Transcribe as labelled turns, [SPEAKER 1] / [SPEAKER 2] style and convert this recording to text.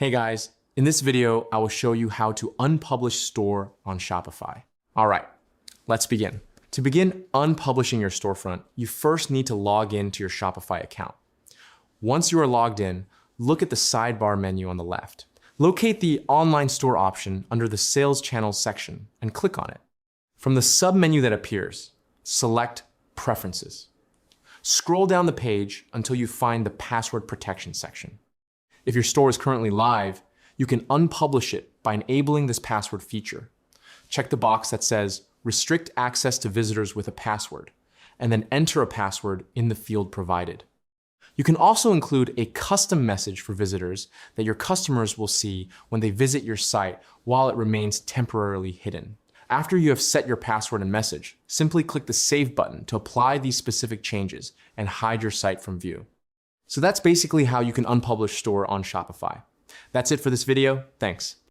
[SPEAKER 1] Hey guys, in this video, I will show you how to unpublish store on Shopify. All right, let's begin. To begin unpublishing your storefront, you first need to log in to your Shopify account. Once you are logged in, look at the sidebar menu on the left. Locate the online store option under the sales channels section and click on it. From the sub-menu that appears, select Preferences. Scroll down the page until you find the password protection section. If your store is currently live, you can unpublish it by enabling this password feature. Check the box that says Restrict access to visitors with a password, and then enter a password in the field provided. You can also include a custom message for visitors that your customers will see when they visit your site while it remains temporarily hidden. After you have set your password and message, simply click the Save button to apply these specific changes and hide your site from view. So that's basically how you can unpublish store on Shopify. That's it for this video. Thanks.